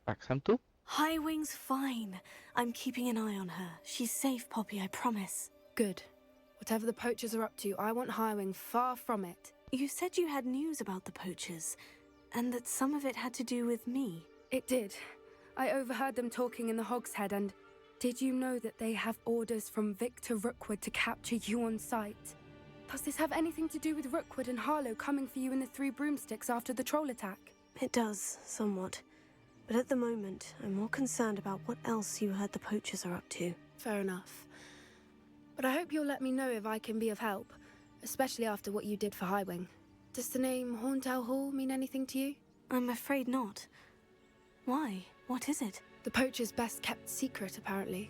Tak jsem tu. Highwing's fine. I'm keeping an eye on her. She's safe, Poppy, I promise. Good. Whatever the poachers are up to, I want Highwing far from it. You said you had news about the poachers, and that some of it had to do with me. It did. I overheard them talking in the Hogshead, and did you know that they have orders from Victor Rookwood to capture you on sight? Does this have anything to do with Rookwood and Harlow coming for you in the Three Broomsticks after the troll attack? It does, somewhat. But at the moment, I'm more concerned about what else you heard the poachers are up to. Fair enough. But I hope you'll let me know if I can be of help, especially after what you did for Highwing. Does the name Horntail Hall mean anything to you? I'm afraid not. Why? What is it? The poachers' best kept secret, apparently.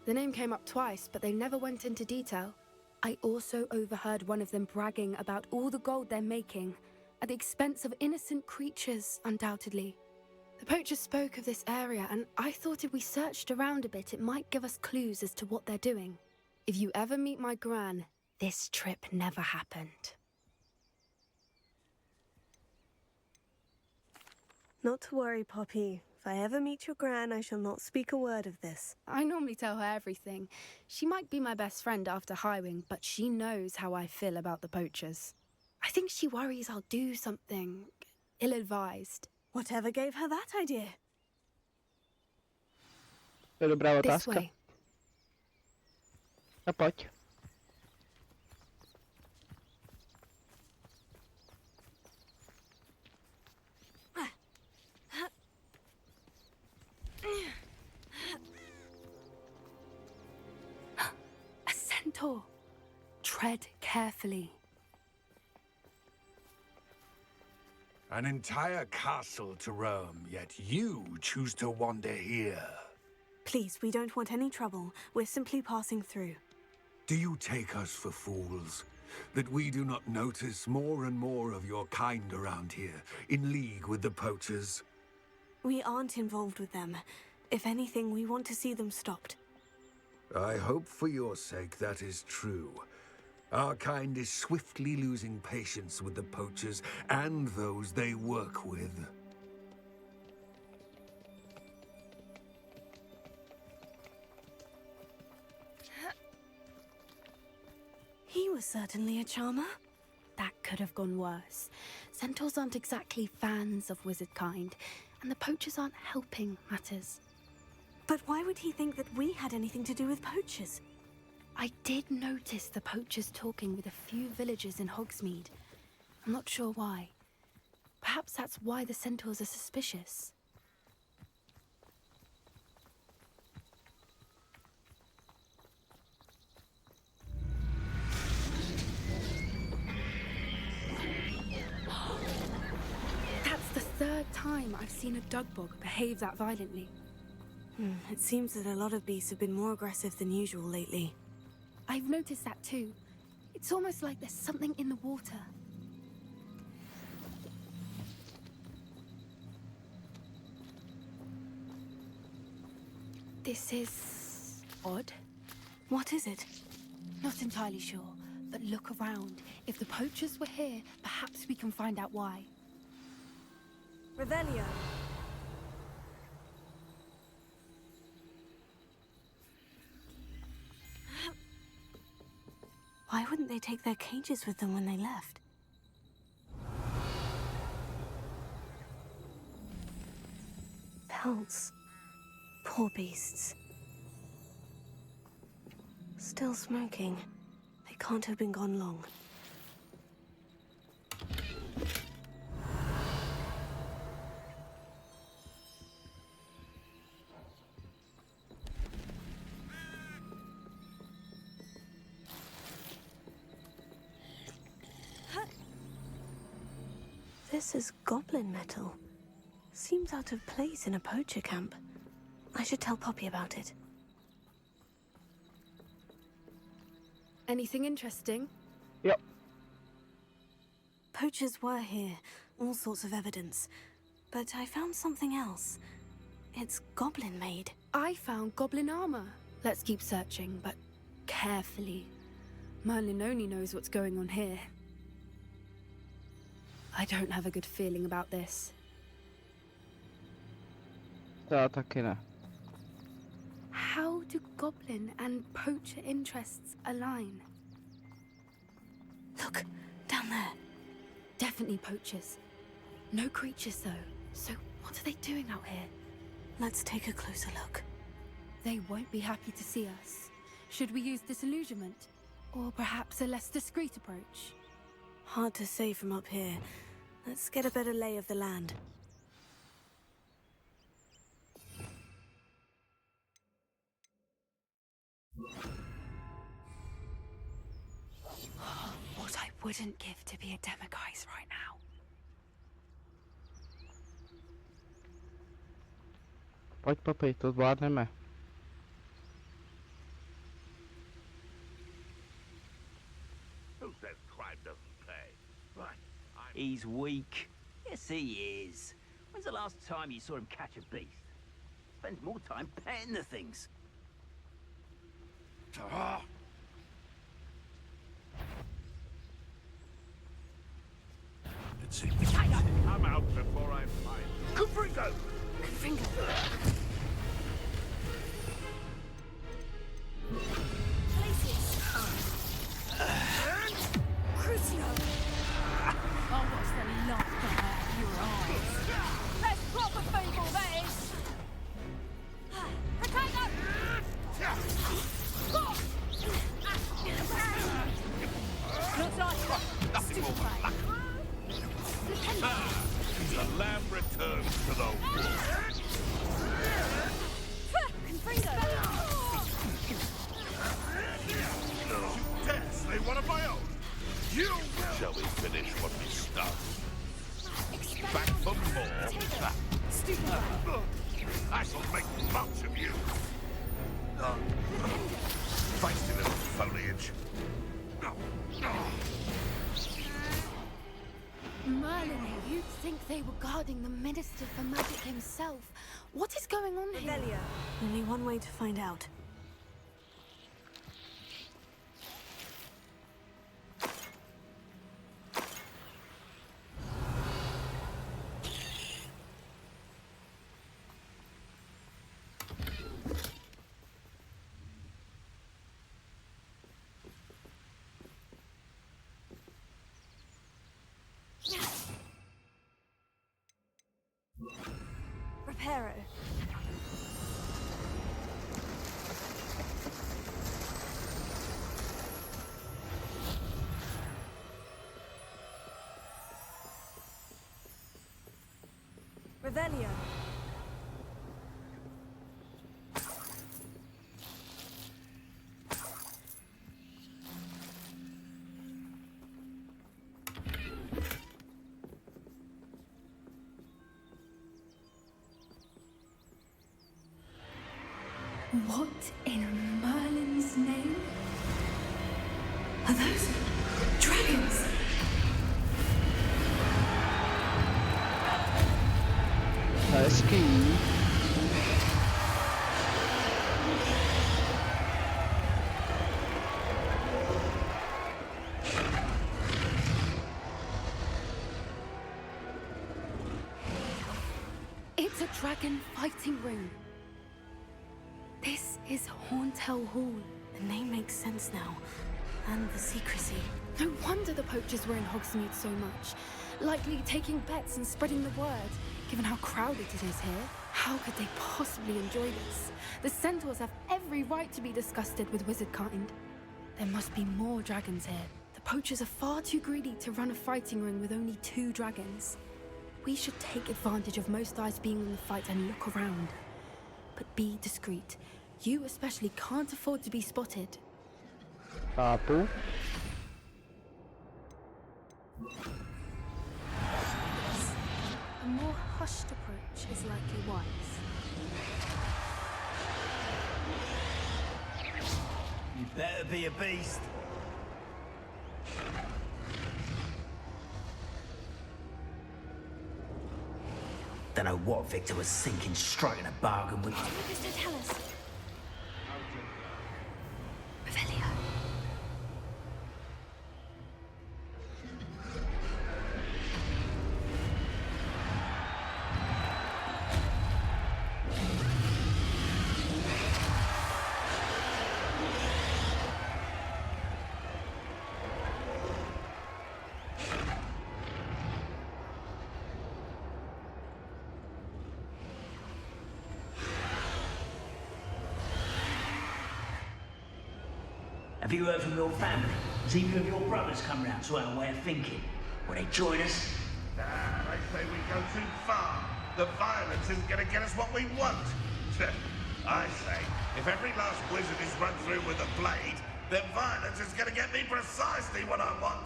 The name came up twice, but they never went into detail. I also overheard one of them bragging about all the gold they're making, at the expense of innocent creatures, undoubtedly. The poachers spoke of this area, and I thought if we searched around a bit, it might give us clues as to what they're doing. If you ever meet my gran, this trip never happened. Not to worry, Poppy. If I ever meet your gran, I shall not speak a word of this. I normally tell her everything. She might be my best friend after Highwing, but she knows how I feel about the poachers. I think she worries I'll do something ill-advised. Whatever gave her that idea? To je dobrá This otázka. way. No pojď. A centaur. Tread carefully. An entire castle to roam, yet you choose to wander here. Please, we don't want any trouble. We're simply passing through. Do you take us for fools? That we do not notice more and more of your kind around here, in league with the poachers? We aren't involved with them. If anything, we want to see them stopped. I hope for your sake that is true. Our kind is swiftly losing patience with the poachers and those they work with. He was certainly a charmer. That could have gone worse. Centaurs aren't exactly fans of wizard kind, and the poachers aren't helping matters. But why would he think that we had anything to do with poachers? I did notice the poachers talking with a few villagers in Hogsmeade. I'm not sure why. Perhaps that's why the centaurs are suspicious. That's the third time I've seen a dugbog behave that violently. It seems that a lot of beasts have been more aggressive than usual lately. I've noticed that too. It's almost like there's something in the water. This is odd. What is it? Not entirely sure, but look around. If the poachers were here, perhaps we can find out why. Revelio. Why wouldn't they take their cages with them when they left? Pelts. Poor beasts. Still smoking. They can't have been gone long. This is goblin metal. Seems out of place in a poacher camp. I should tell Poppy about it. Anything interesting? Jo. Poachers were here, all sorts of evidence. But I found something else. It's goblin made. I found goblin armor. Let's keep searching, but carefully. Merlin only knows what's going on here. I don't have a good feeling about this. Já taky ne. How do goblin and poacher interests align? Look, down there. Definitely poachers. No creatures though. So what are they doing out here? Let's take a closer look. They won't be happy to see us. Should we use disillusionment? Or perhaps a less discreet approach? Hard to say from up here. Let's get a better lay of the land. What I wouldn't give to be a demiguise right now. Pojď papi, to zvládneme. Who says crime doesn't pay? Right. He's weak. Yes, he is. When's the last time you saw him catch a beast? Spends more time petting the things. It seems I'm out before I find Confringo! Confringo. Places. Crucio. Oh, what's the light come out of your eyes? That's proper feeble, that is! Potato! Looks like Nothing more but luck. The lamb returns to the wolf. Dare slay one of my own. You shall we finish what we start? Back for more. I shall make much of you. Feisty little foliage. Merlin, you'd think they were guarding the Minister for Magic himself. What is going on here? Revelio. Only one way to find out. Reparo. Revelio. What in Merlin's name? Are those dragons? Hezký. It's a dragon fighting ring. This is Hauntel Hall. The name makes sense now. And the secrecy. No wonder the poachers were in Hogsmeade so much. Likely taking bets and spreading the word. Given how crowded it is here, how could they possibly enjoy this? The centaurs have every right to be disgusted with wizard kind. There must be more dragons here. The poachers are far too greedy to run a fighting ring with only 2 dragons. We should take advantage of most eyes being on the fight and look around. But be discreet. You especially can't afford to be spotted. Chápu. A more hushed approach is likely wise. You better be a beast. Don't know what Victor was thinking, striking a bargain with. Mr. Tell us. Revelio. Have you heard from your family? Has either of your brothers come round to our way of thinking? Will they join us? They say we go too far. The violence isn't going to get us what we want. I say, if every last wizard is run through with a blade, then violence is going to get me precisely what I want.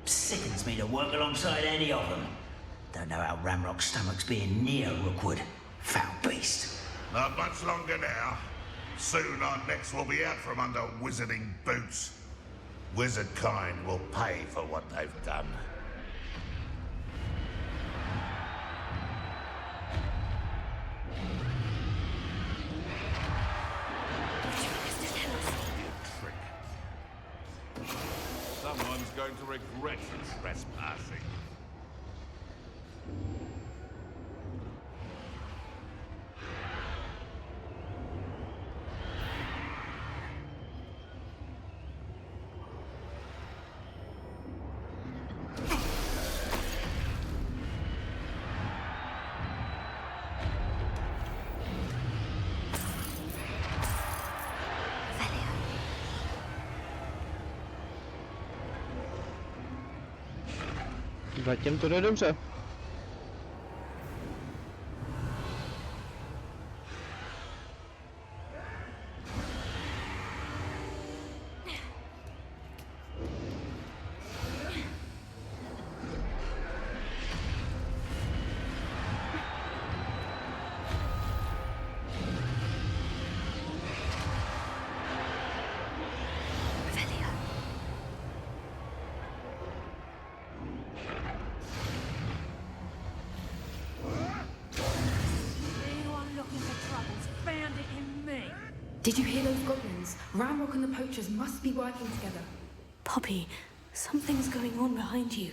Sickens me to work alongside any of them. Don't know how Ramrock's stomach's being near Rookwood. Foul beast. Not much longer now. Soon our necks will be out from under wizarding boots. Wizard kind will pay for what they've done. Someone's going to regret trespassing. Zatím to jde dobře. Anyone looking for troubles found it in me. Did you hear those goblins? Ramrock and the poachers must be working together. Poppy, something's going on behind you.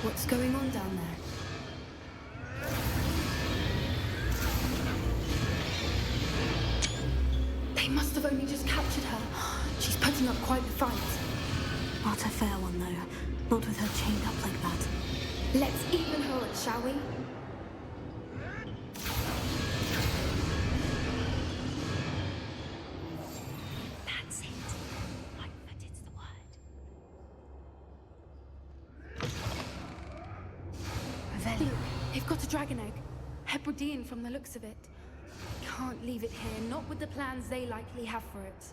What's going on down there? They must have only just captured her. She's putting up quite the fight. Not a fair one, though. Not with her chained up like that. Let's even her up, shall we? That's it. Like that it's the word. Look, they've got a dragon egg. Hebridean from the looks of it. Can't leave it here, not with the plans they likely have for it.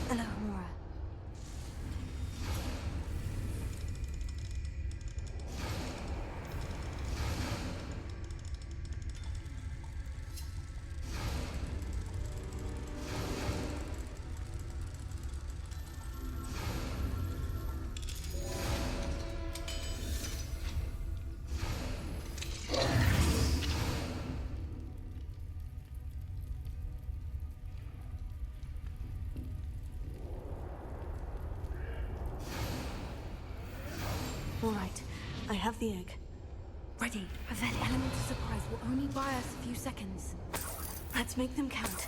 Hello, Mora. All right, I have the egg. Ready. The element of surprise will only buy us a few seconds. Let's make them count.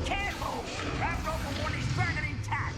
Careful! Ramrock will want his dragon intact!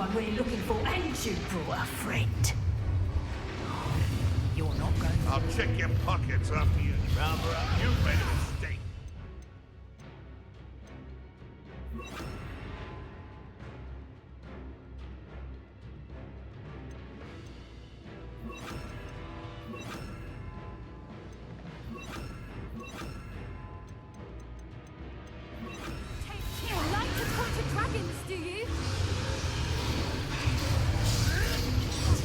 one we're looking for, and you brought a friend. You're not going to... I'll check your pockets after you. Barbara, you made a mistake. You like to talk to dragons, do you?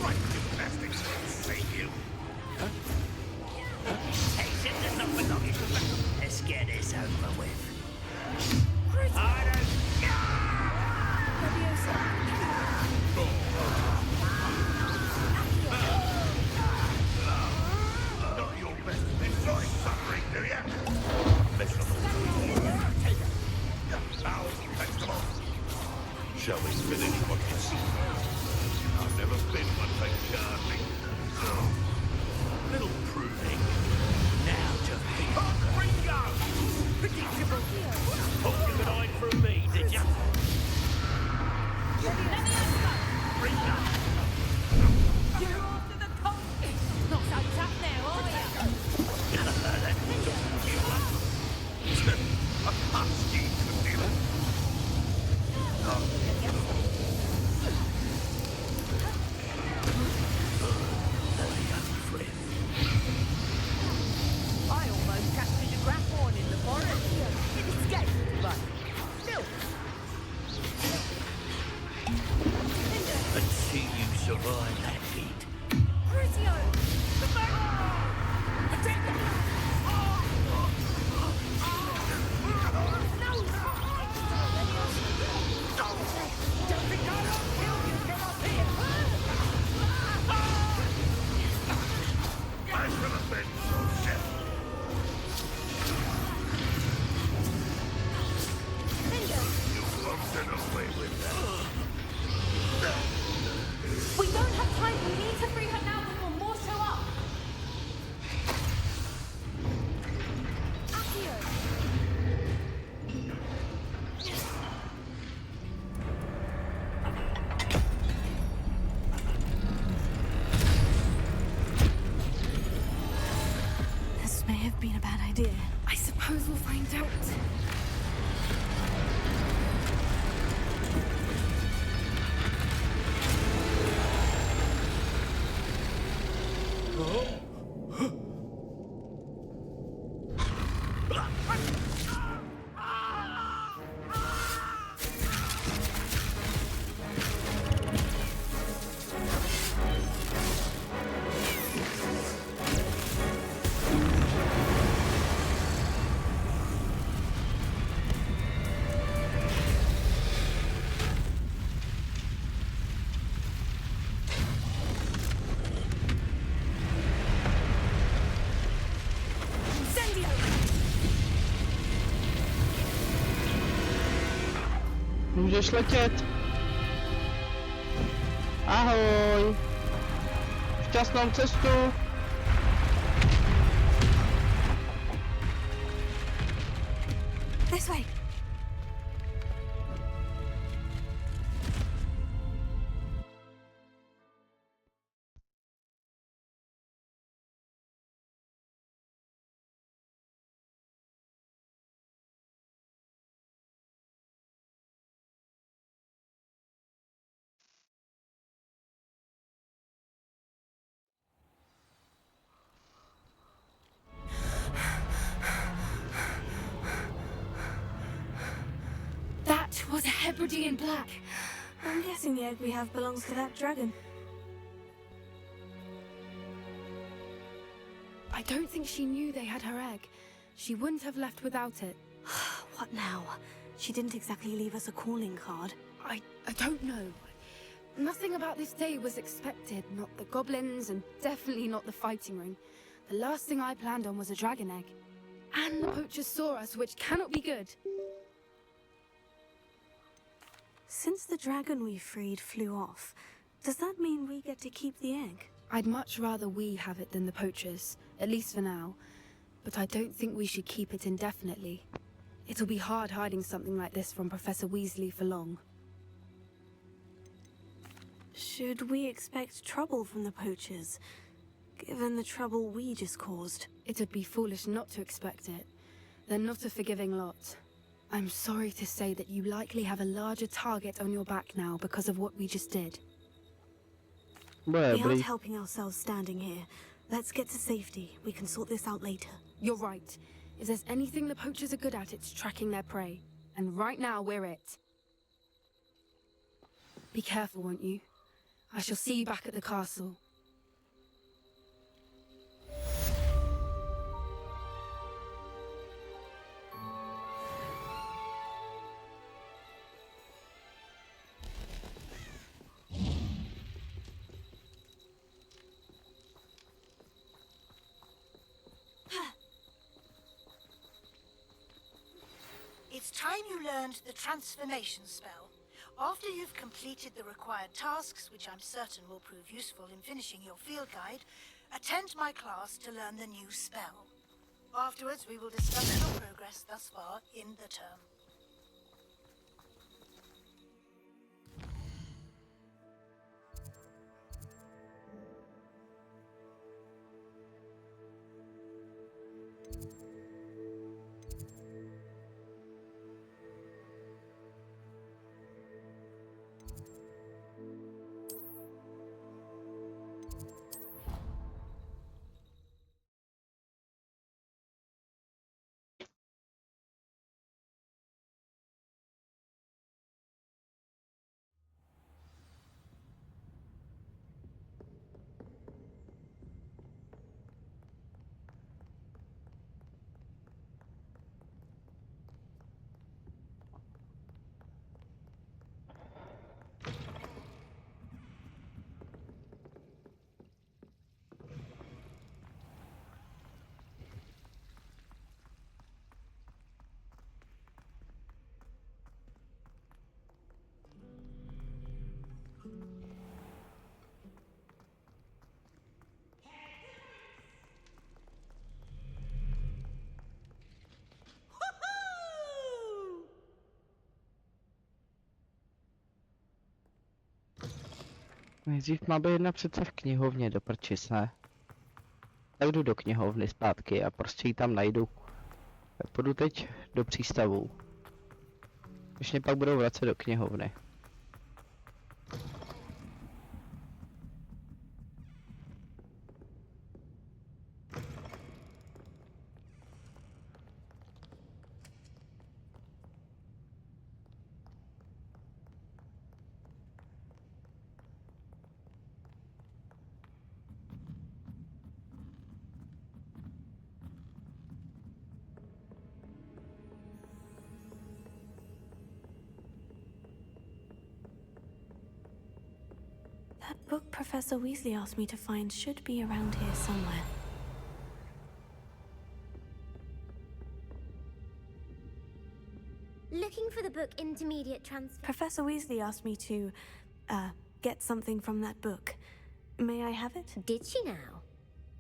Right, gymnastics will save you. Patient does not belong in the battle. Let's get this over with. I Not your best. Enjoy suffering, do ya? Miserable. Now, vegetable. Shall we finish what you see? I've never been one for gardening. So, little pruning. Now to think. Ringo! Predictable. Hope you could hide from me, did ya? Let me answer. Ringo! You're off to the coast. Not so tough now, are you? A husky could do that. I almost captured a grapphorn in the forest. It escaped, but still. Until you survive that feat. Crucio! The back! I should have been so shit. You won't get away with that. We don't have time. We need to free her now before more show up. Accio! This may have been a bad idea. I suppose we'll find out. Můžeš letět. Ahoj. Šťastnou cestu. This way. That was a Hebridean black. I'm guessing the egg we have belongs to that dragon. I don't think she knew they had her egg. She wouldn't have left without it. What now? She didn't exactly leave us a calling card. I don't know. Nothing about this day was expected. Not the goblins, and definitely not the fighting ring. The last thing I planned on was a dragon egg. And the poachers saw us, which cannot be good. Since the dragon we freed flew off, does that mean we get to keep the egg? I'd much rather we have it than the poachers, at least for now. But I don't think we should keep it indefinitely. It'll be hard hiding something like this from Professor Weasley for long. Should we expect trouble from the poachers, given the trouble we just caused? It'd be foolish not to expect it. They're not a forgiving lot. I'm sorry to say that you likely have a larger target on your back now because of what we just did. We aren't helping ourselves standing here. Let's get to safety. We can sort this out later. You're right. If there's anything the poachers are good at, it's tracking their prey. And right now, we're it. Be careful, won't you? I shall see you back at the castle. It's time you learned the transformation spell. After you've completed the required tasks, which I'm certain will prove useful in finishing your field guide, attend my class to learn the new spell. Afterwards, we will discuss your progress thus far in the term. Nejdřív má být jedna přece v knihovně do prčis, ne? Tak jdu do knihovny zpátky a prostě ji tam najdu. Tak půjdu teď do přístavu. Když mě pak budou vracet do knihovny. That book Professor Weasley asked me to find should be around here somewhere. Looking for the book Intermediate Transfer. Professor Weasley asked me to, get something from that book. May I have it? Did she now?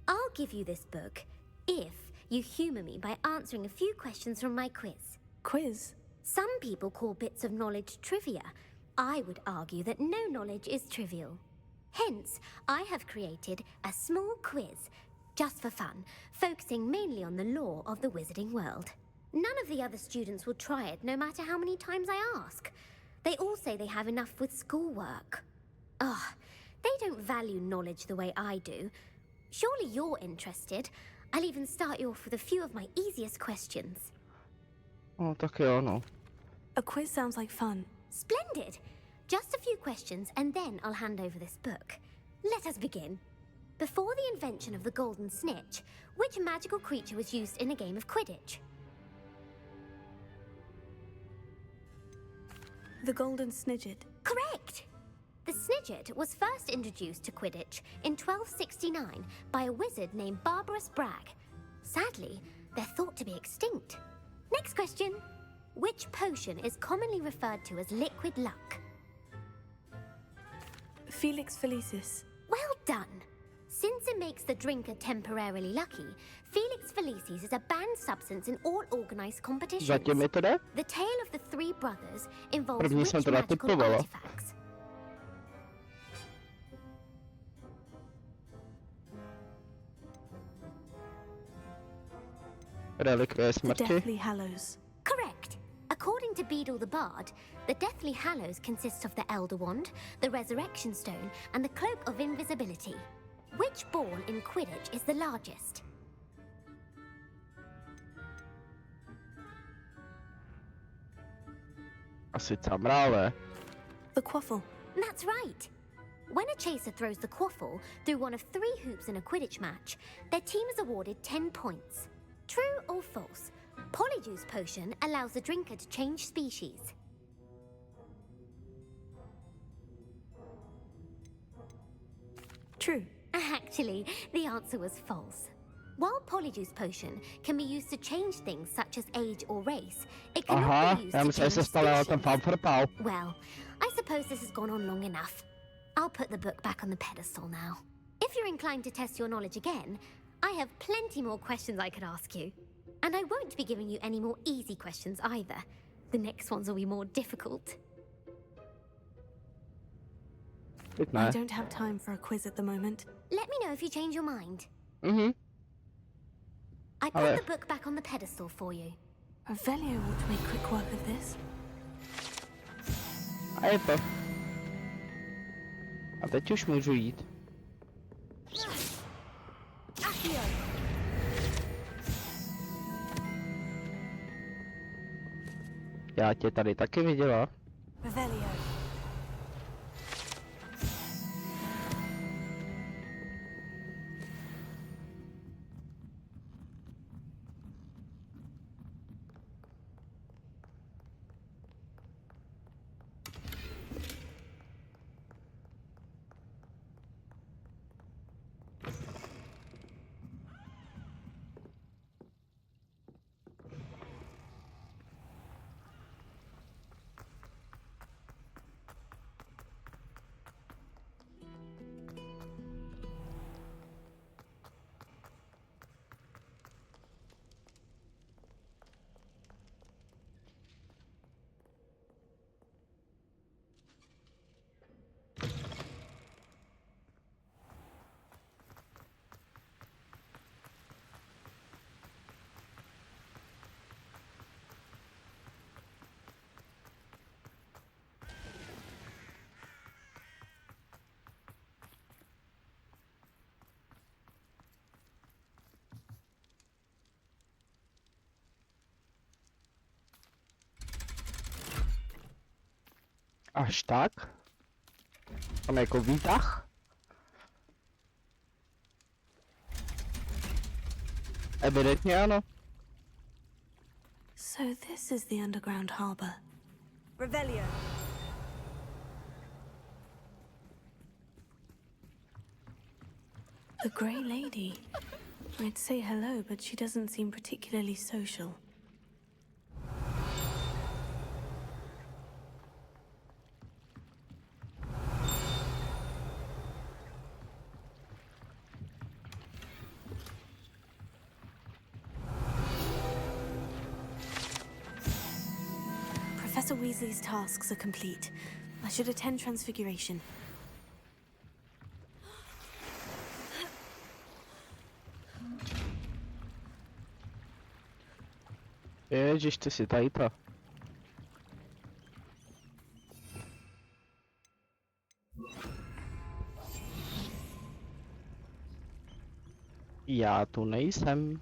I'll give you this book if you humor me by answering a few questions from my quiz. Quiz? Some people call bits of knowledge trivia. I would argue that no knowledge is trivial. Hence, I have created a small quiz, just for fun, focusing mainly on the lore of the wizarding world. None of the other students will try it, no matter how many times I ask. They all say they have enough with schoolwork. Ugh, they don't value knowledge the way I do. Surely you're interested. I'll even start you off with a few of my easiest questions. Oh, tak jo, no. A quiz sounds like fun. Splendid! Just a few questions, and then I'll hand over this book. Let us begin. Before the invention of the golden snitch, which magical creature was used in a game of Quidditch? The golden snidget. Correct! The snidget was first introduced to Quidditch in 1269 by a wizard named Barbarous Bragg. Sadly, they're thought to be extinct. Next question. Which potion is commonly referred to as liquid luck? Felix Felicis. Well done! Since it makes the drinker temporarily lucky, Felix Felicis is a banned substance in all organized competitions. Zatím mi to jde? The tale of the three brothers involves První which jsem to magical natypovala. artifacts? Relikvie The smrti. Deathly Hallows. Correct. According to Beadle the Bard, the Deathly Hallows consists of the Elder Wand, the Resurrection Stone, and the Cloak of Invisibility. Which ball in Quidditch is the largest? Asi camrále. The Quaffle. That's right. When a chaser throws the quaffle through one of 3 hoops in a Quidditch match, their team is awarded 10 points. True or false? Polyjuice Potion allows the drinker to change species. True. Actually, the answer was false. While Polyjuice Potion can be used to change things such as age or race, it cannot Aha, be used já to myslím, že change se stala ten species. fanfrpal. Well, I suppose this has gone on long enough. I'll put the book back on the pedestal now. If you're inclined to test your knowledge again, I have plenty more questions I could ask you. And I won't be giving you any more easy questions either. The next ones will be more difficult. I Pěkné. don't have time for a quiz at the moment. Let me know if you change your mind. I put Ale- the book back on the pedestal for you. Revelio ought to make quick work of this. A je to. A teď už můžu jít. Já tě tady taky viděla. Revelio. Až tak? Tam jako výtah? Evidentně ano. So this is the underground harbour. Revelio. The Grey Lady. I'd say hello, but she doesn't seem particularly social. Professor Weasley's tasks are complete. I should attend Transfiguration. Ježiš, ty si tady to. Já tu nejsem.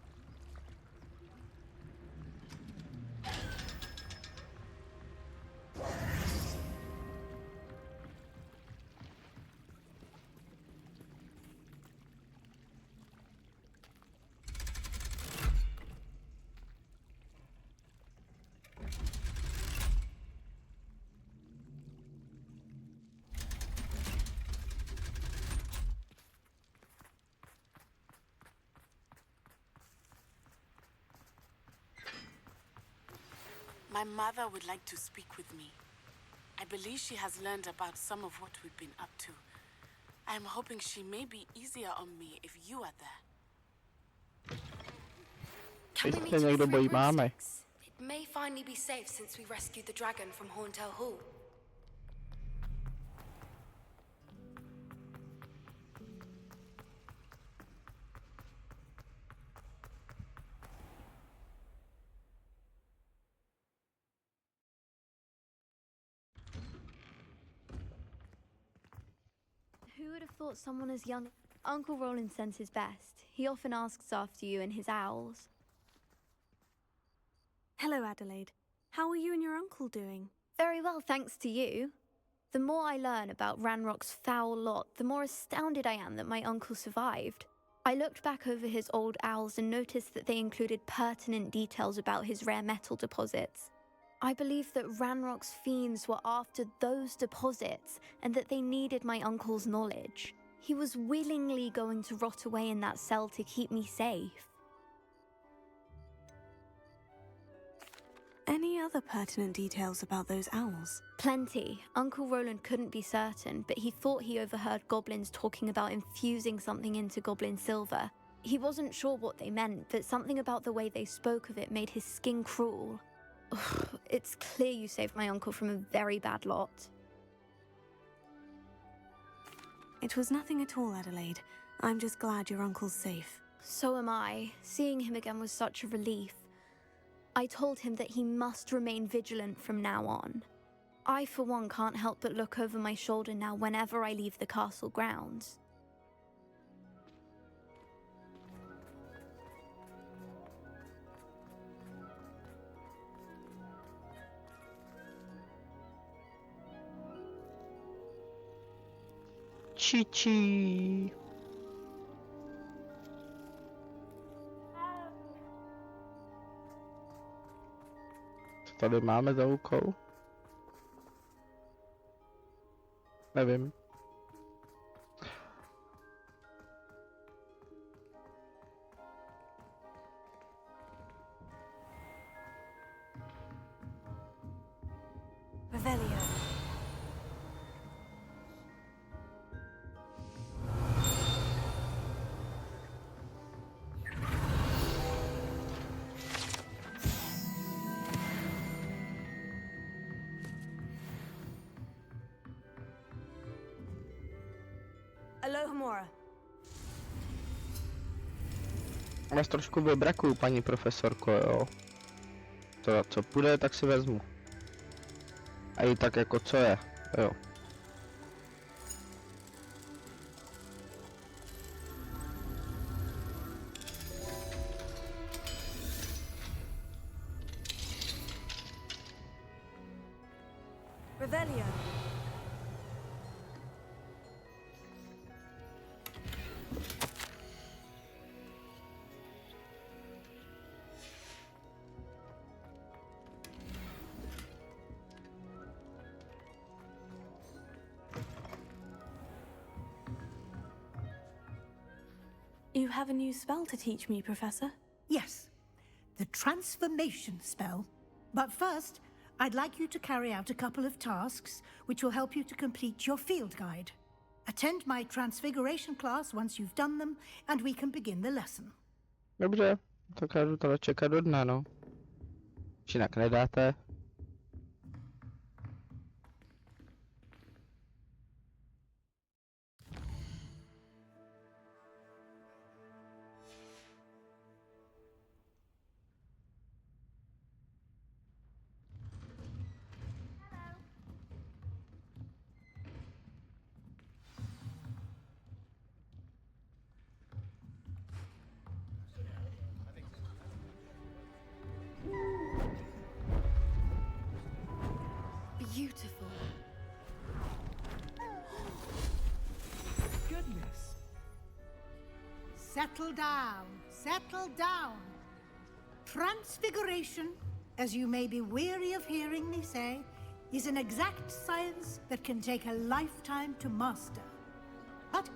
My mother would like to speak with me. I believe she has learned about some of what we've been up to. I am hoping she may be easier on me if you are there. Can we Teď meet se you někdo for bojí a máme. broomsticks? It may finally be safe since we rescued the dragon from Horntail Hall. would have thought someone as young... Uncle Roland sends his best. He often asks after you and his owls. Hello, Adelaide. How are you and your uncle doing? Very well, thanks to you. The more I learn about Ranrock's foul lot, the more astounded I am that my uncle survived. I looked back over his old owls and noticed that they included pertinent details about his rare metal deposits. I believe that Ranrock's fiends were after those deposits and that they needed my uncle's knowledge. He was willingly going to rot away in that cell to keep me safe. Any other pertinent details about those owls? Plenty. Uncle Roland couldn't be certain, but he thought he overheard goblins talking about infusing something into goblin silver. He wasn't sure what they meant, but something about the way they spoke of it made his skin crawl. It's clear you saved my uncle from a very bad lot. It was nothing at all, Adelaide. I'm just glad your uncle's safe. So am I. Seeing him again was such a relief. I told him that he must remain vigilant from now on. I, for one, can't help but look over my shoulder now whenever I leave the castle grounds. Chichi. Co tady máme za úkol? Nevím. Revelio. Alohomora. Vás trošku vybrakuju, paní profesorko, jo. To, co půjde, tak si vezmu. A i tak jako co je, jo. Revelio. You have a new spell to teach me, Professor? Yes, the transformation spell. But first, I'd like you to carry out a couple of tasks which will help you to complete your field guide. Attend my transfiguration class once you've done them, and we can begin the lesson. Dobře, tak já jdu teda čekat do dna, no. Jinak nedáte. Beautiful. Goodness. Settle down, settle down. Transfiguration, as you may be weary of hearing me say, is an exact science that can take a lifetime to master. But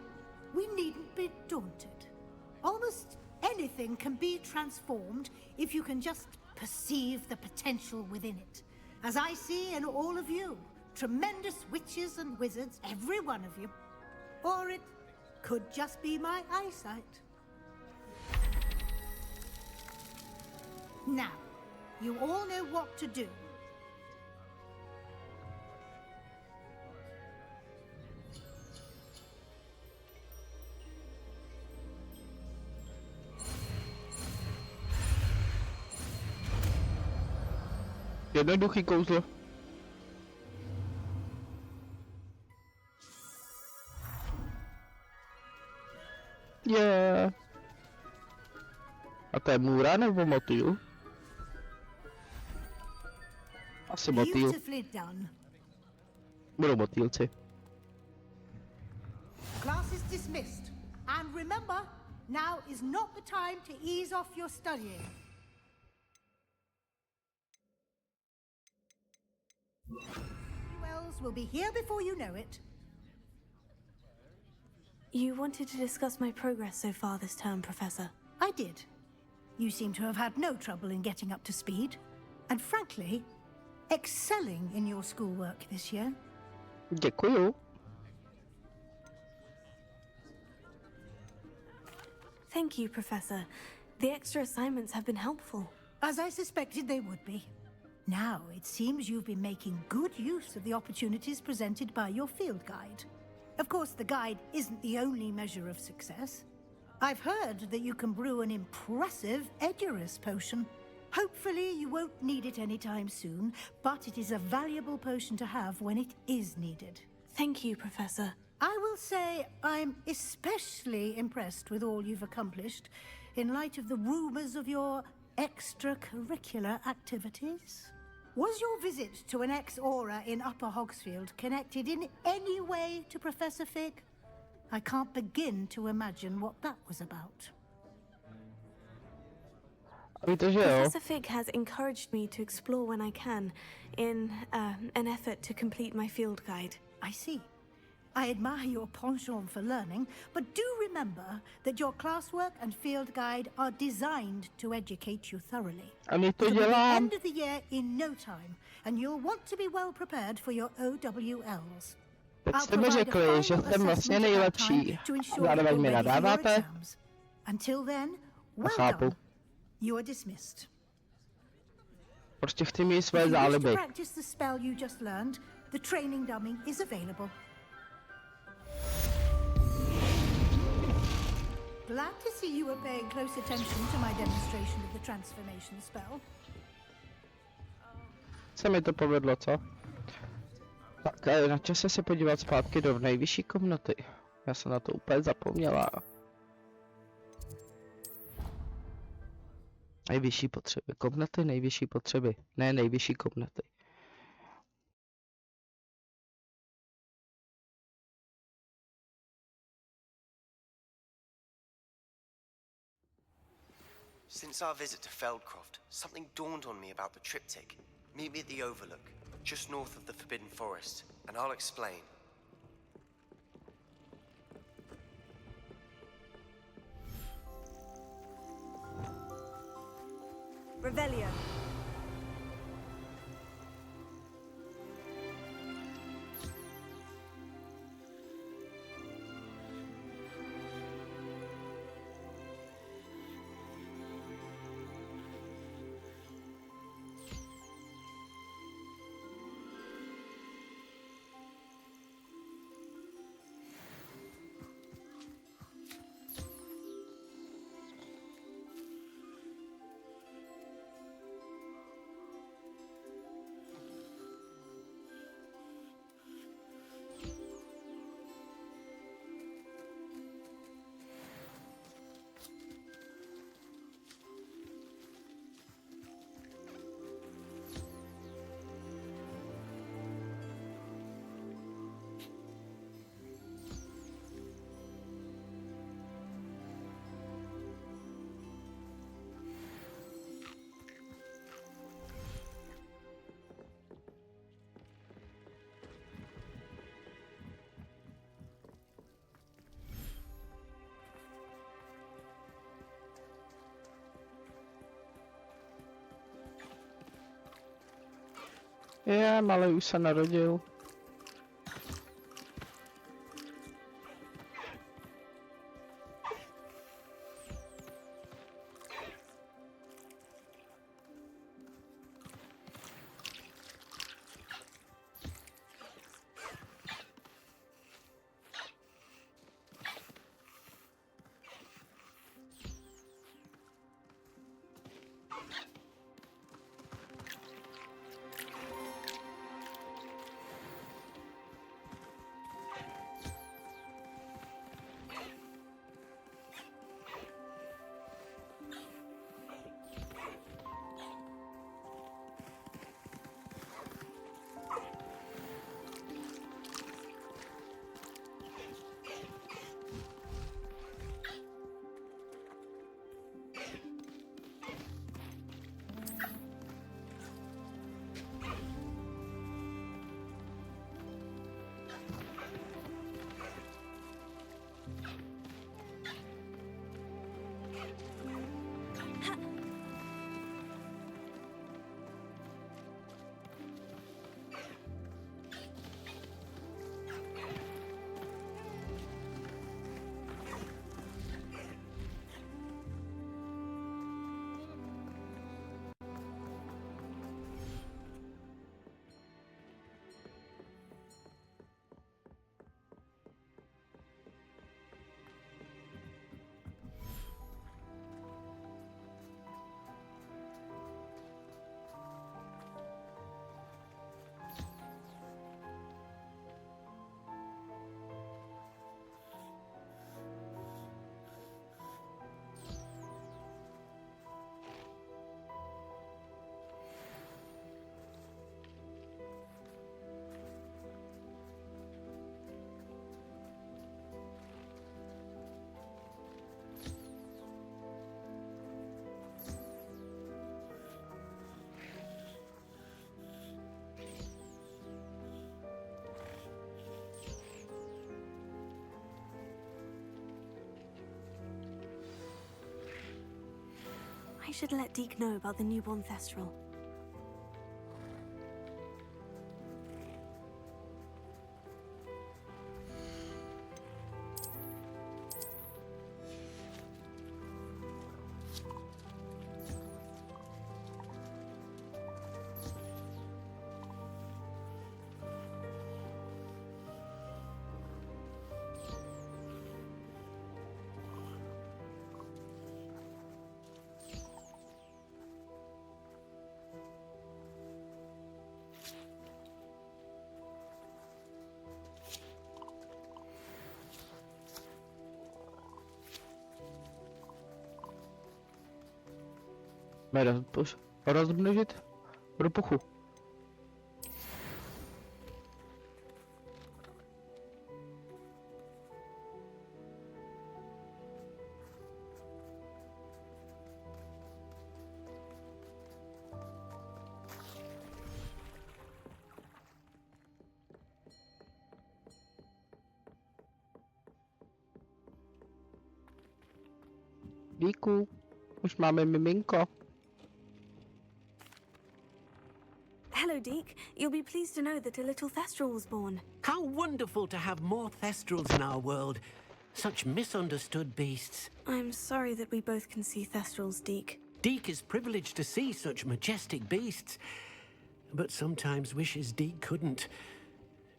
we needn't be daunted. Almost anything can be transformed if you can just perceive the potential within it. As I see in all of you, tremendous witches and wizards, every one of you. Or it could just be my eyesight. Now, you all know what to do. Jednoduchý kouzlo. Je. A to je můra nebo motýl? Asi motýl. Beautifully done. Budou motýlci. Class is dismissed. And remember, now is not the time to ease off your studying. Wells will be here before you know it. You wanted to discuss my progress so far this term, Professor. I did. You seem to have had no trouble in getting up to speed. And frankly, excelling in your schoolwork this year. Děkuju. Thank you, Professor. The extra assignments have been helpful. As I suspected they would be. Now, it seems you've been making good use of the opportunities presented by your field guide. Of course, the guide isn't the only measure of success. I've heard that you can brew an impressive Edurus potion. Hopefully, you won't need it anytime soon, but it is a valuable potion to have when it is needed. Thank you, Professor. I will say I'm especially impressed with all you've accomplished in light of the rumors of your extracurricular activities. Was your visit to an ex-aura in Upper Hogsfield connected in any way to Professor Fig? I can't begin to imagine what that was about. Víte, že jo? Professor Fig has encouraged me to explore when I can in an effort to complete my field guide. I see. I admire your penchant for learning, but do remember that your classwork and field guide are designed to educate you thoroughly. A my to It'll be the dělám. end of the year in no time, and you'll want to be well prepared for your OWLs. Teď jste mi řekli, že jsem vlastně nejlepší. Zároveň mi nadáváte. Until then, well chápu. done. You are dismissed. Prostě chci mít své If you wish to záliby. practice the spell you just learned, the training dummy is available. Glad to see you are paying close attention to my demonstration of the transformation spell. Se mi to povedlo, co? Tak a je na čase se podívat zpátky do nejvyšší komnaty. Já jsem na to úplně zapomněla. Nejvyšší potřeby. Komnaty, nejvyšší potřeby. Ne nejvyšší komnaty. Since our visit to Feldcroft, something dawned on me about the triptych. Meet me at the Overlook, just north of the Forbidden Forest, and I'll explain. Revelio. Je, malý už se narodil. I should let Deke know about the newborn Thestral. Rozmnožit ropuchu. Díku, už máme miminko. Hello, Deke. You'll be pleased to know that a little Thestral was born. How wonderful to have more Thestrals in our world. Such misunderstood beasts. I'm sorry that we both can see Thestrals, Deke. Deke is privileged to see such majestic beasts, but sometimes wishes Deke couldn't.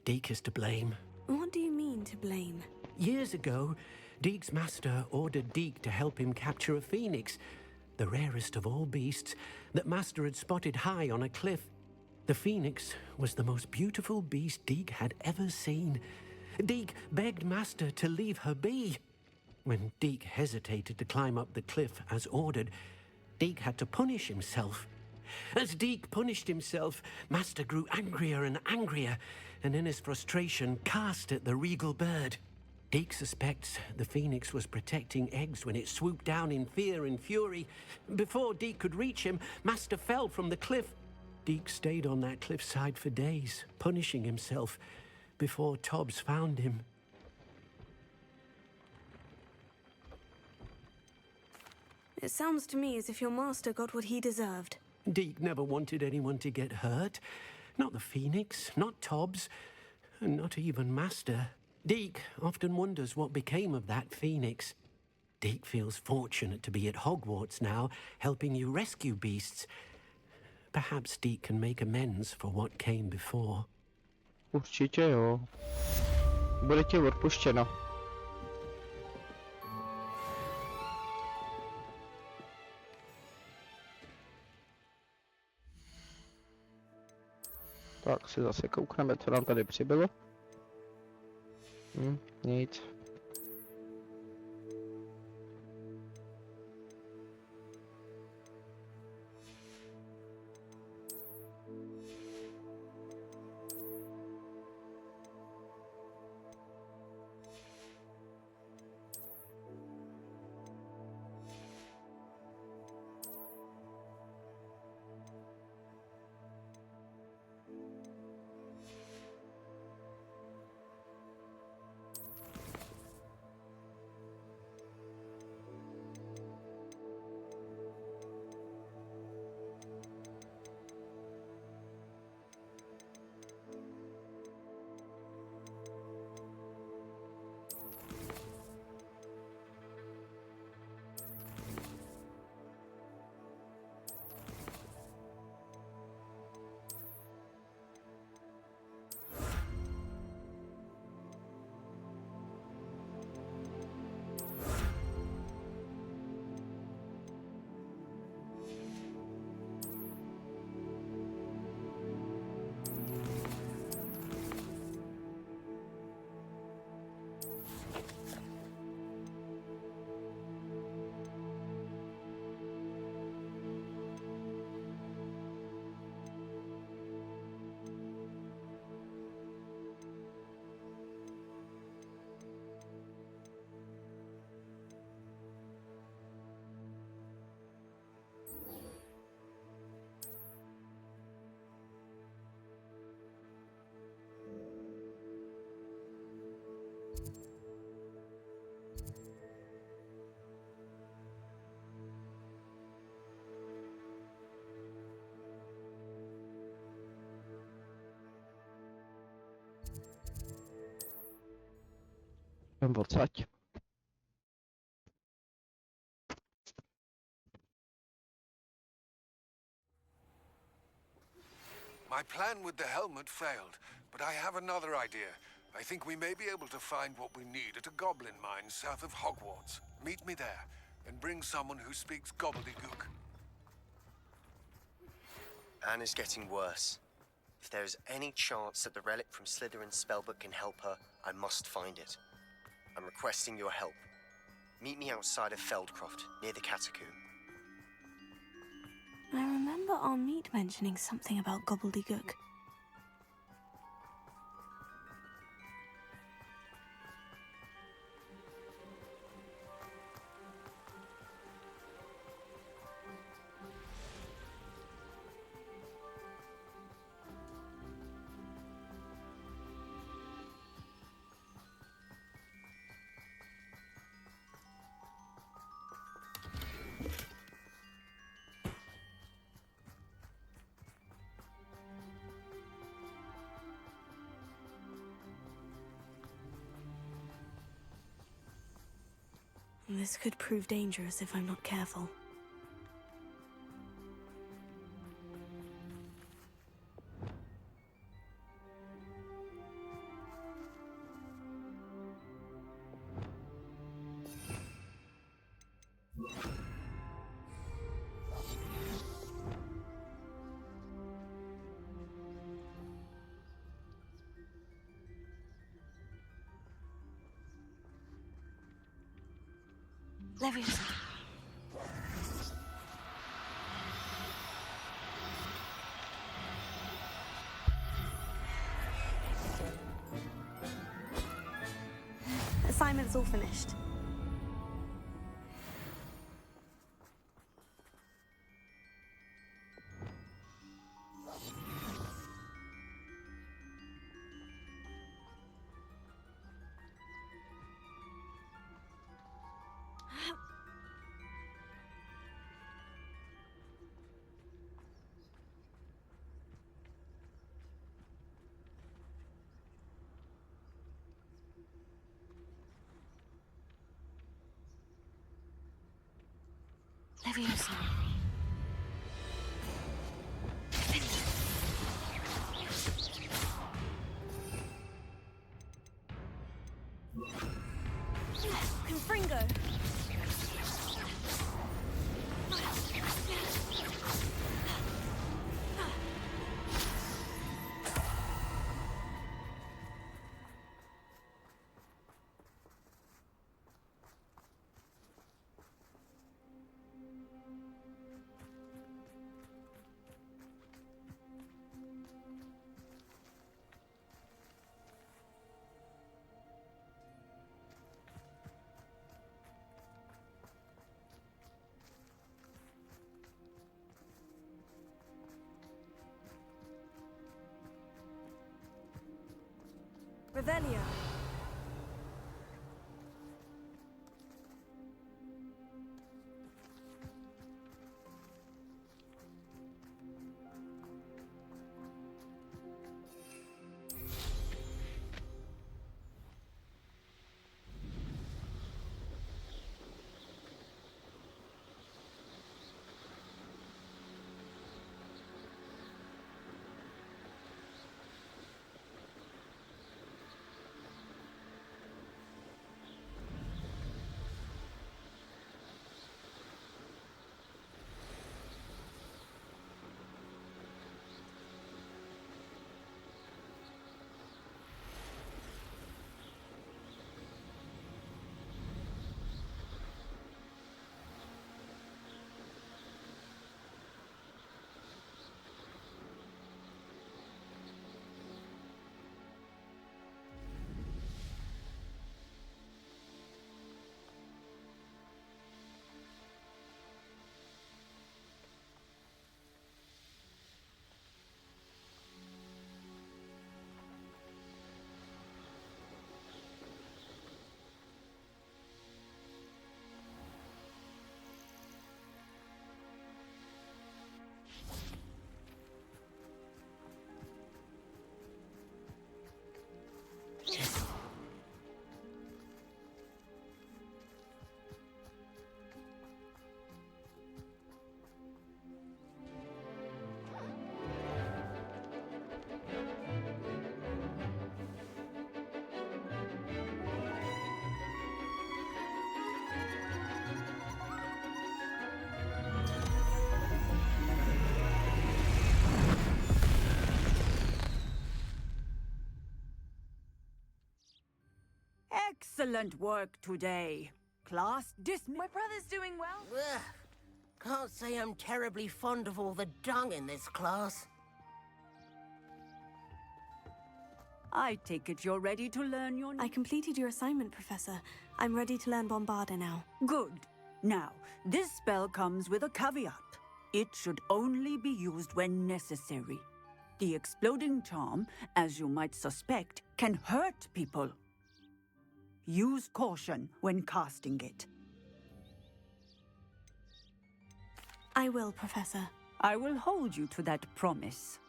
Deke is to blame. What do you mean, to blame? Years ago, Deke's master ordered Deke to help him capture a phoenix, the rarest of all beasts, that master had spotted high on a cliff. The phoenix was the most beautiful beast Deke had ever seen. Deke begged master to leave her be. When Deke hesitated to climb up the cliff as ordered, Deke had to punish himself. As Deke punished himself, master grew angrier and angrier, and in his frustration cast at the regal bird. Deke suspects the phoenix was protecting eggs when it swooped down in fear and fury. Before Deke could reach him, master fell from the cliff. Deke stayed on that cliffside for days, punishing himself, before Tobbs found him. It sounds to me as if your master got what he deserved. Deke never wanted anyone to get hurt. Not the phoenix, not Tobbs, and not even master. Deke often wonders what became of that phoenix. Deke feels fortunate to be at Hogwarts now, helping you rescue beasts. Perhaps Deke can make amends for what came before. Určitě jo. Bude ti odpuštěno. Tak si zase koukneme, co nám tady přibylo. Nic. Jdem odsaď. My plan with the helmet failed, but I have another idea. I think we may be able to find what we need at a goblin mine south of Hogwarts. Meet me there, and bring someone who speaks gobbledygook. Anne is getting worse. If there is any chance that the relic from Slytherin's spellbook can help her, I must find it. I'm requesting your help. Meet me outside of Feldcroft, near the catacomb. I remember our meet mentioning something about gobbledygook. This could prove dangerous if I'm not careful. Leviosa. Assignment's all finished. Leviosa. Confringo. Revelio. Excellent work today. Class dismissed. My brother's doing well. Ugh. Can't say I'm terribly fond of all the dung in this class. I take it you're ready to learn your... I completed your assignment, Professor. I'm ready to learn Bombarda now. Good. Now, this spell comes with a caveat. It should only be used when necessary. The exploding charm, as you might suspect, can hurt people. Use caution when casting it. I will, Professor. I will hold you to that promise.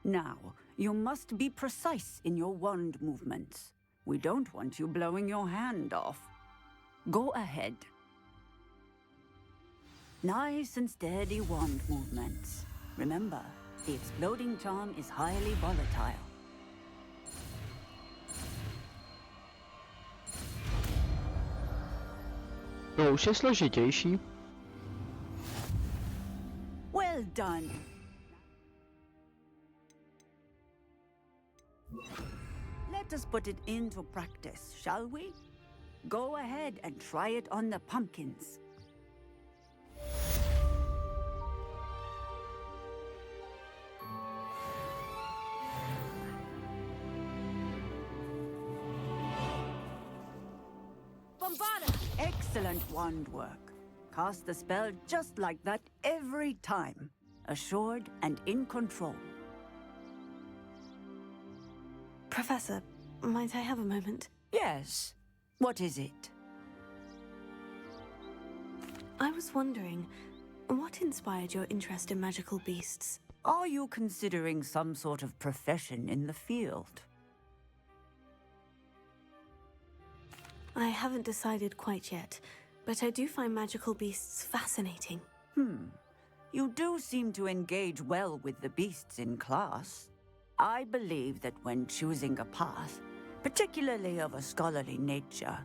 Now, you must be precise in your wand movements. We don't want you blowing your hand off. Go ahead. Nice and steady wand movements. Remember, the exploding charm is highly volatile. No, už je složitější. Well done. Let us put it into practice, shall we? Go ahead and try it on the pumpkins. Bombarda! Excellent wand work. Cast the spell just like that every time. Assured and in control. Professor, might I have a moment? Yes. What is it? I was wondering, what inspired your interest in magical beasts? Are you considering some sort of profession in the field? I haven't decided quite yet, but I do find magical beasts fascinating. You do seem to engage well with the beasts in class. I believe that when choosing a path, particularly of a scholarly nature,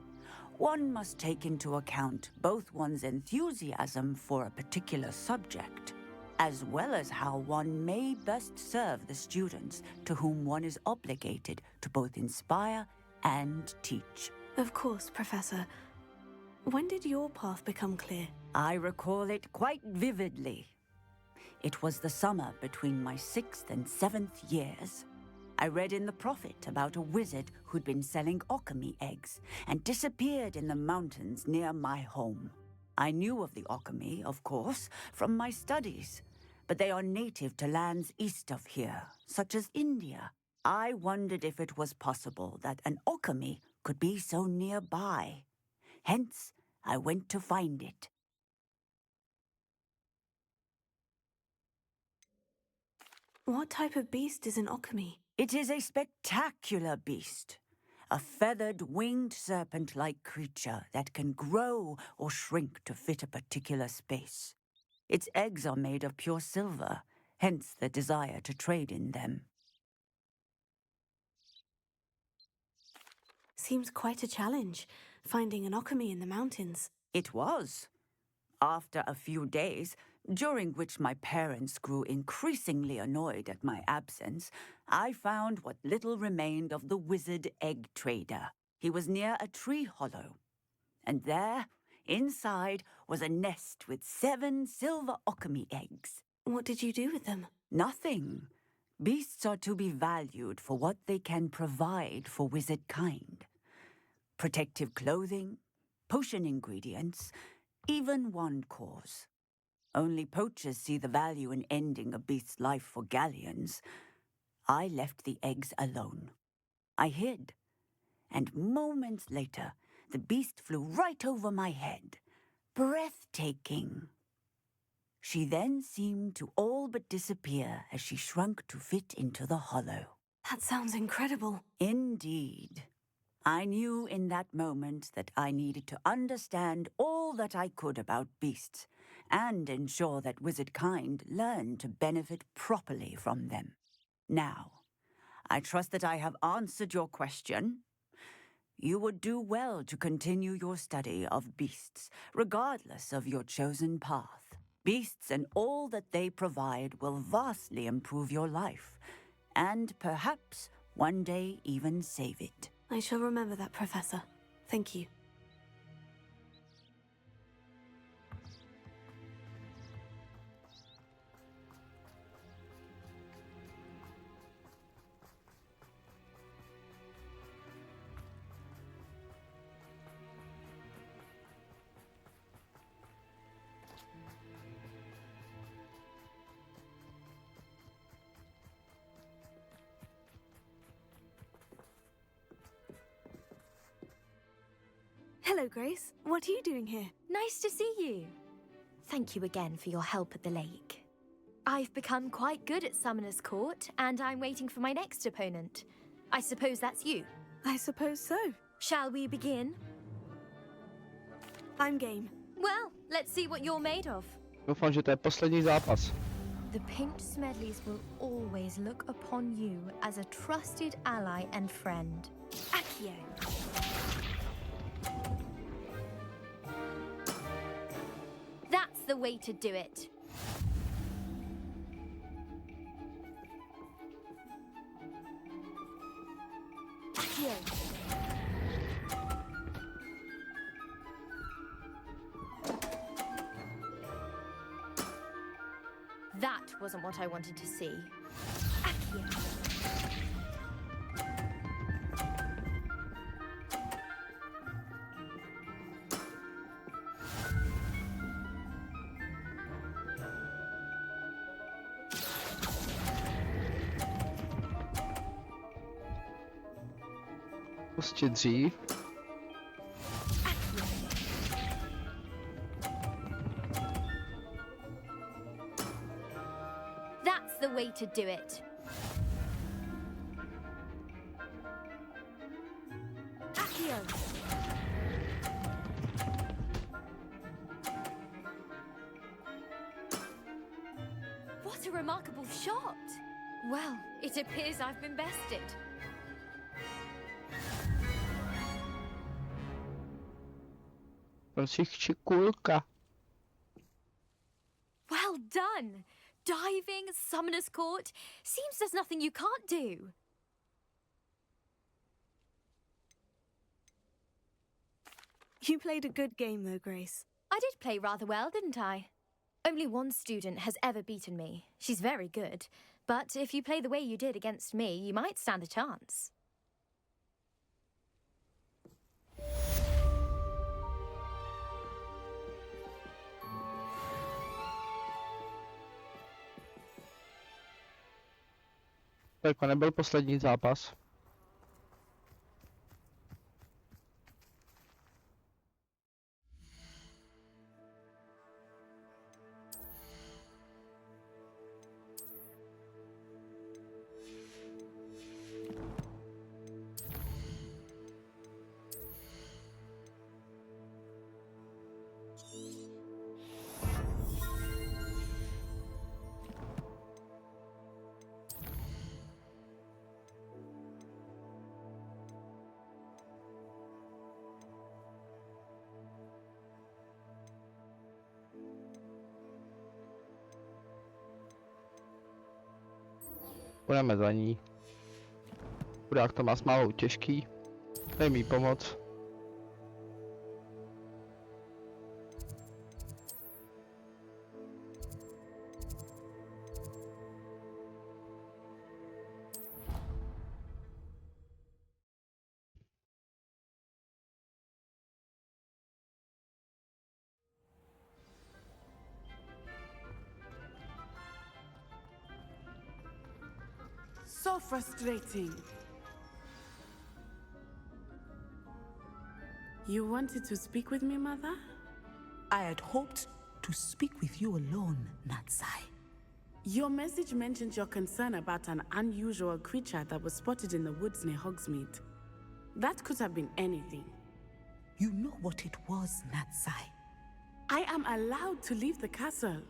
one must take into account both one's enthusiasm for a particular subject, as well as how one may best serve the students to whom one is obligated to both inspire and teach. Of course, Professor. When did your path become clear? I recall it quite vividly. It was the summer between my 6th and 7th years. I read in the Prophet about a wizard who'd been selling alchemy eggs and disappeared in the mountains near my home. I knew of the alchemy, of course, from my studies, but they are native to lands east of here, such as India. I wondered if it was possible that an alchemy could be so nearby. Hence, I went to find it. What type of beast is an alchemy? It is a spectacular beast. A feathered, winged serpent-like creature that can grow or shrink to fit a particular space. Its eggs are made of pure silver, hence the desire to trade in them. Seems quite a challenge, finding an alchemy in the mountains. It was. After a few days, during which my parents grew increasingly annoyed at my absence, I found what little remained of the wizard egg trader. He was near a tree hollow. And there, inside, was a nest with 7 silver alchemy eggs. What did you do with them? Nothing. Beasts are to be valued for what they can provide for wizard kind. Protective clothing, potion ingredients, even wand cores. Only poachers see the value in ending a beast's life for galleons. I left the eggs alone. I hid, and moments later, the beast flew right over my head. Breathtaking. She then seemed to all but disappear as she shrunk to fit into the hollow. That sounds incredible. Indeed. I knew in that moment that I needed to understand all that I could about beasts and ensure that wizard kind learned to benefit properly from them. Now, I trust that I have answered your question. You would do well to continue your study of beasts, regardless of your chosen path. Beasts and all that they provide will vastly improve your life, and perhaps one day even save it. I shall remember that, Professor. Thank you. Hello, Grace. What are you doing here? Nice to see you. Thank you again for your help at the lake. I've become quite good at Summoner's Court, and I'm waiting for my next opponent. I suppose that's you. I suppose so. Shall we begin? I'm game. Well, let's see what you're made of. Doufám, že to je poslední zápas. The Pinked Smedleys will always look upon you as a trusted ally and friend. Accio. That's the way to do it. Accio. That wasn't what I wanted to see. Accio. Prostě dřív. That's the way to do it. Accio. What a remarkable shot. Well, it appears I've been bested. Kulka. Well done! Diving, Summoner's Court. Seems there's nothing you can't do. You played a good game, though, Grace. I did play rather well, didn't I? Only one student has ever beaten me. She's very good. But if you play the way you did against me, you might stand a chance. To nebyl poslední zápas. Půjdeme za ní. Chudák to má s malou těžký. Dej mi pomoc. So frustrating. You wanted to speak with me, Mother? I had hoped to speak with you alone, Natsai. Your message mentioned your concern about an unusual creature that was spotted in the woods near Hogsmeade. That could have been anything. You know what it was, Natsai. I am allowed to leave the castle.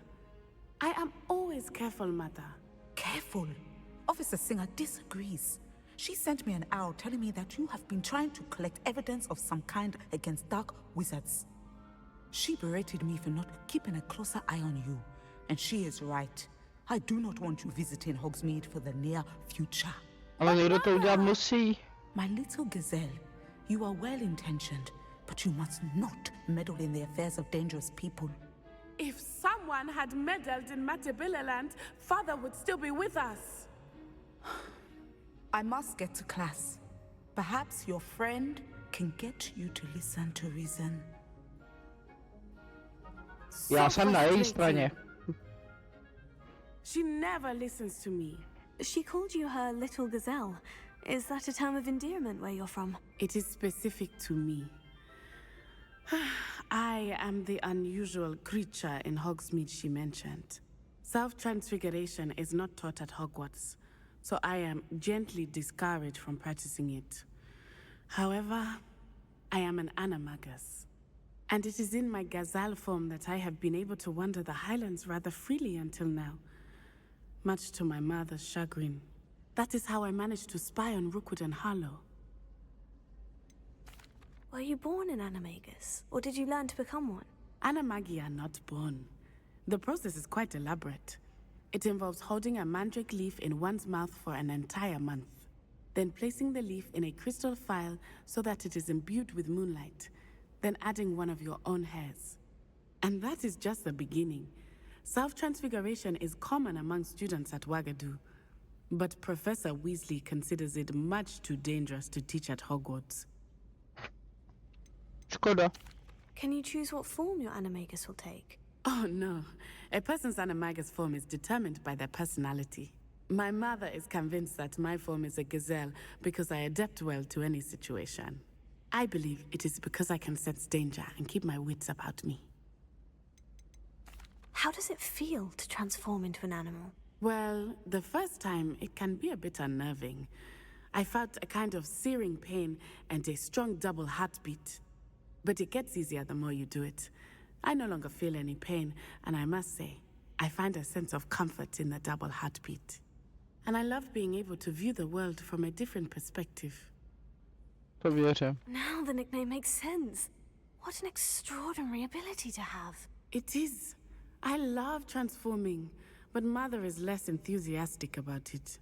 I am always careful, Mother. Careful? Officer Singer disagrees. She sent me an owl telling me that you have been trying to collect evidence of some kind against dark wizards. She berated me for not keeping a closer eye on you, and she is right. I do not want you visiting Hogsmeade for the near future. Ale někdo to udělat musí. My little gazelle, You are well-intentioned, but you must not meddle in the affairs of dangerous people. If someone had meddled in Matabilaland, Father would still be with us. I must get to class. Perhaps your friend can get you to listen to reason. Já jsem na její straně. She never listens to me. She called you her little gazelle. Is that a term of endearment where you're from? It is specific to me. I am the unusual creature in Hogsmeade she mentioned. Self-transfiguration is not taught at Hogwarts, so I am gently discouraged from practicing it. However, I am an animagus, and it is in my gazelle form that I have been able to wander the Highlands rather freely until now, much to my mother's chagrin. That is how I managed to spy on Rookwood and Harlow. Were you born an animagus, or did you learn to become one? Animagi are not born. The process is quite elaborate. It involves holding a mandrake leaf in one's mouth for an entire month, then placing the leaf in a crystal phial so that it is imbued with moonlight, then adding one of your own hairs. And that is just the beginning. Self-transfiguration is common among students at Wagadu, but Professor Weasley considers it much too dangerous to teach at Hogwarts. Škoda. Can you choose what form your animagus will take? Oh no, a person's animagus form is determined by their personality. My mother is convinced that my form is a gazelle because I adapt well to any situation. I believe it is because I can sense danger and keep my wits about me. How does it feel to transform into an animal? Well, the first time it can be a bit unnerving. I felt a kind of searing pain and a strong double heartbeat. But it gets easier the more you do it. I no longer feel any pain, and I must say, I find a sense of comfort in the double heartbeat. And I love being able to view the world from a different perspective. To věřím. Now the nickname makes sense. What an extraordinary ability to have. It is. I love transforming, but Mother is less enthusiastic about it.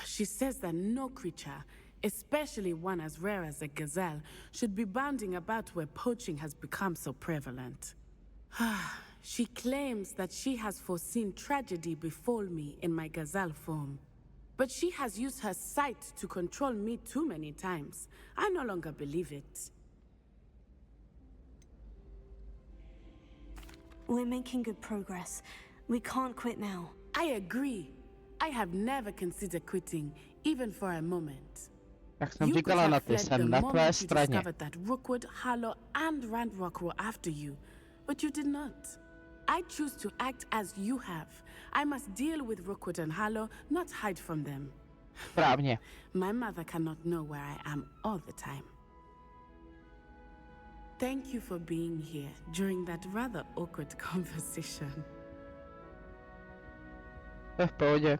She says that no creature, especially one as rare as a gazelle, should be bounding about where poaching has become so prevalent. She claims that she has foreseen tragedy befall me in my gazelle form. But she has used her sight to control me too many times. I no longer believe it. We're making good progress. We can't quit now. I agree. I have never considered quitting, even for a moment. Jak jsem říkala, na ty jsem na tvé straně. Discovered that Rookwood, Harlow, and Ranrock were after you, but you did not. I choose to act as you have. I must deal with Rookwood and Harlow, not hide from them. Správně. My mother cannot know where I am all the time. Thank you for being here during that rather awkward conversation. V pohodě.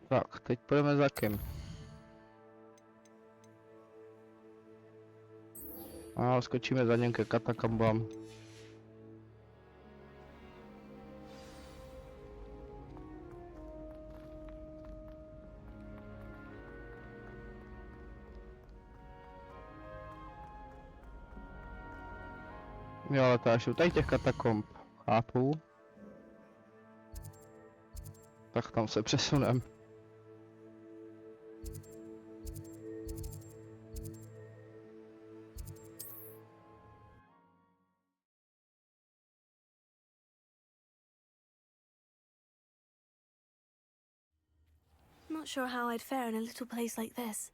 Tak, teď půjdeme za kým. A skočíme za něm ke katakambám. Jo, ale to až u těch katakomb. Chápu. Tak tam se přesunem. Not sure how I'd fare in a little place like this.